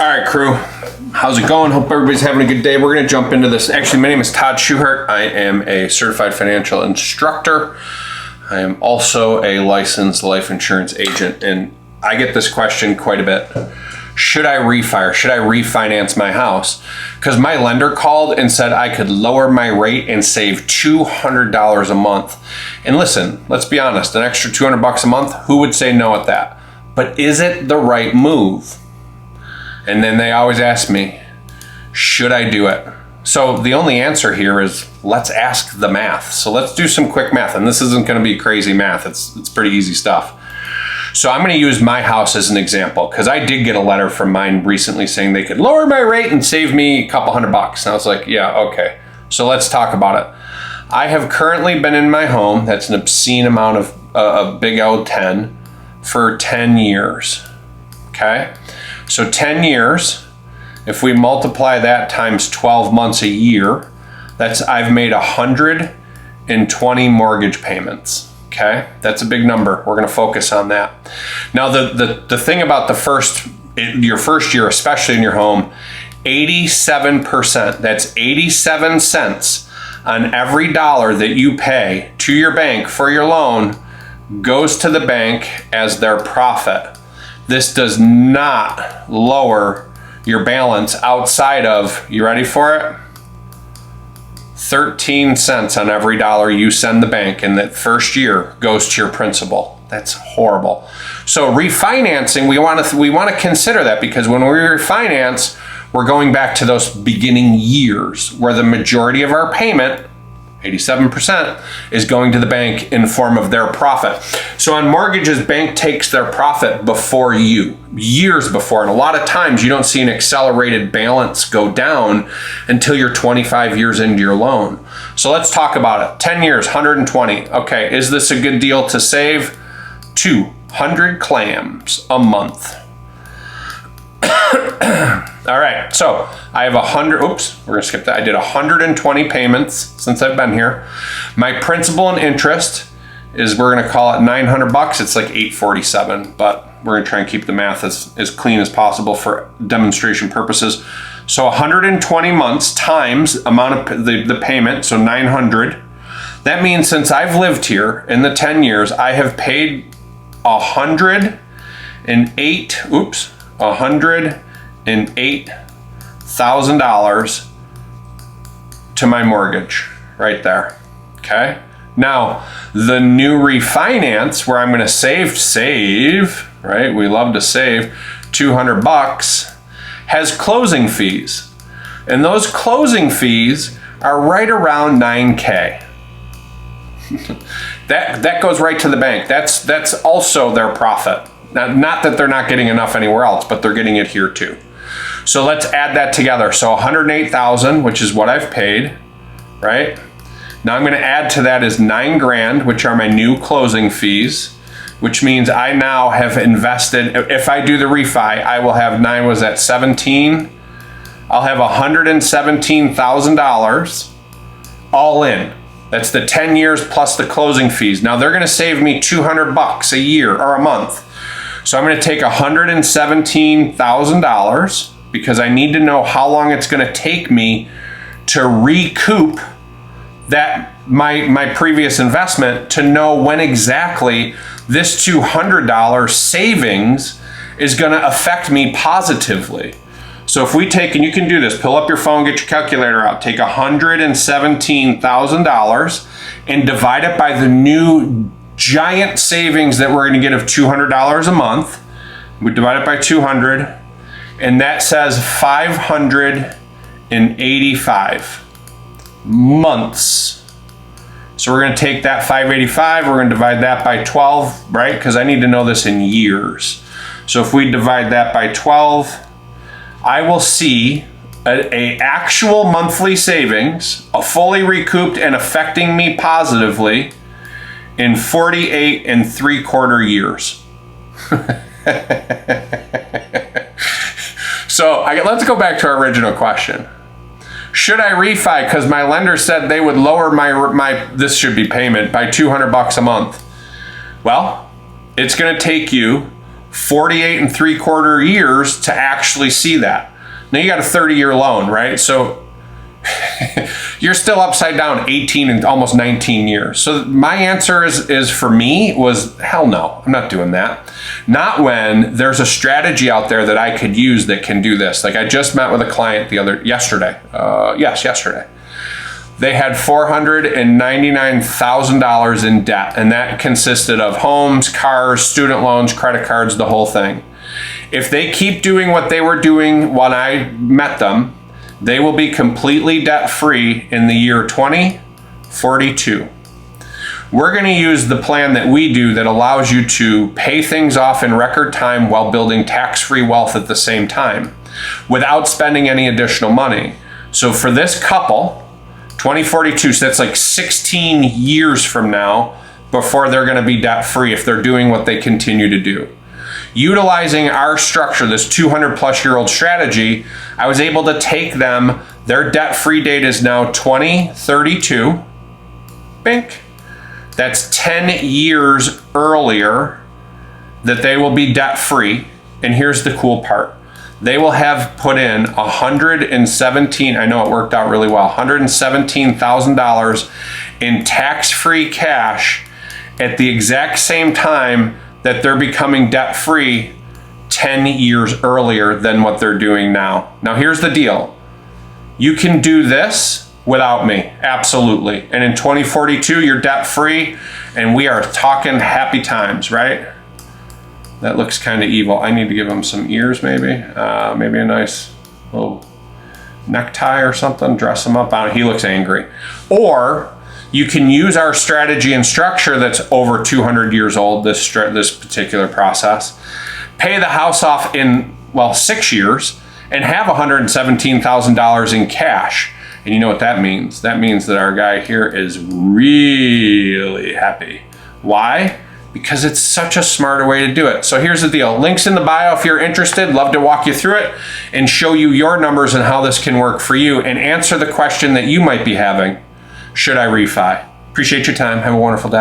All right, crew. How's it going? Hope everybody's having a good day. We're going to jump into this. Actually, my name is Todd Schuhart. I am a certified financial instructor. I am also a licensed life insurance agent, and I get this question quite a bit. Should I refi or should I refinance my house? Because my lender called and said I could lower my rate and save $200 a month. And listen, let's be honest, an extra $200 a month, who would say no at that? But is it the right move? And then they always ask me, should I do it? So the only answer here is let's ask the math. So let's do some quick math. And this isn't going to be crazy math. It's pretty easy stuff. So I'm going to use my house as an example because I did get a letter from mine recently saying they could lower my rate and save me a couple $100. And I was like, yeah, okay. So let's talk about it. I have currently been in my home, that's an obscene amount of a big old 10, for 10 years. Okay? So 10 years, if we multiply that times 12 months a year, I've made 120 mortgage payments. Okay, that's a big number. We're going to focus on that. Now, the thing about your first year, especially in your home, 87%, that's 87 cents on every dollar that you pay to your bank for your loan goes to the bank as their profit. This does not lower your balance outside of, you ready for it? 13 cents on every dollar you send the bank in that first year goes to your principal. That's horrible. So refinancing, we want to consider that because when we refinance, we're going back to those beginning years where the majority of our payment, 87%, is going to the bank in form of their profit. So on mortgages, bank takes their profit before you, years before. And a lot of times you don't see an accelerated balance go down until you're 25 years into your loan. So let's talk about it. 10 years, 120. Okay, is this a good deal to save? 200 clams a month. All right, so I have 100, oops, we're gonna skip that. I did 120 payments since I've been here. My principal and interest is, we're gonna call it $900. It's like $847, but we're gonna try and keep the math as clean as possible for demonstration purposes. So 120 months times amount of the payment, so 900. That means since I've lived here in the 10 years, I have paid $108,000 to my mortgage right there. Okay. Now the new refinance where I'm going to save, right? We love to save $200 has closing fees. And those closing fees are right around 9K. That goes right to the bank. That's also their profit. Not that they're not getting enough anywhere else, but they're getting it here too. So let's add that together. So 108,000, which is what I've paid, right? Now I'm going to add to that is $9,000, which are my new closing fees, which means I now have invested. If I do the refi, I will have 17. I'll have $117,000 all in. That's the 10 years plus the closing fees. Now they're going to save me $200 a year or a month. So I'm going to take $117,000 because I need to know how long it's going to take me to recoup that my previous investment, to know when exactly this $200 savings is going to affect me positively. So if we take, and you can do this, pull up your phone, get your calculator out, take $117,000 and divide it by the new giant savings that we're going to get of $200 a month. We divide it by 200, and that says 585 months. So we're going to take that 585, we're going to divide that by 12, right? Because I need to know this in years. So if we divide that by 12, I will see a actual monthly savings, a fully recouped and affecting me positively in 48 3/4 years. So let's go back to our original question. Should I refi? Because my lender said they would lower this should be payment by $200 a month. Well, it's going to take you 48 and 3/4 years to actually see that. Now you got a 30-year loan, right? So you're still upside down 18 and almost 19 years. So my answer is for me was hell no, I'm not doing that. Not when there's a strategy out there that I could use that can do this. Like I just met with a client yesterday. Yesterday. They had $499,000 in debt, and that consisted of homes, cars, student loans, credit cards, the whole thing. If they keep doing what they were doing when I met them, they will be completely debt-free in the year 2042. We're going to use the plan that we do that allows you to pay things off in record time while building tax-free wealth at the same time without spending any additional money. So for this couple, 2042, so that's like 16 years from now before they're going to be debt-free if they're doing what they continue to do. Utilizing our structure, this 200-plus-year-old strategy, I was able to take them, their debt-free date is now 2032. Bink. That's 10 years earlier that they will be debt-free. And here's the cool part. They will have put in $117,000, I know it worked out really well, $117,000 in tax-free cash at the exact same time that they're becoming debt-free 10 years earlier than what they're doing now. Now here's the deal. You can do this without me, absolutely. And in 2042, you're debt-free, and we are talking happy times, right? That looks kind of evil. I need to give him some ears, maybe. Maybe a nice little necktie or something, dress him up on it. He looks angry. Or you can use our strategy and structure that's over 200 years old, this particular process, pay the house off in, 6 years, and have $117,000 in cash. And you know what that means? That means that our guy here is really happy. Why? Because it's such a smarter way to do it. So here's the deal. Links in the bio if you're interested. Love to walk you through it and show you your numbers and how this can work for you and answer the question that you might be having. Should I refi? Appreciate your time. Have a wonderful day.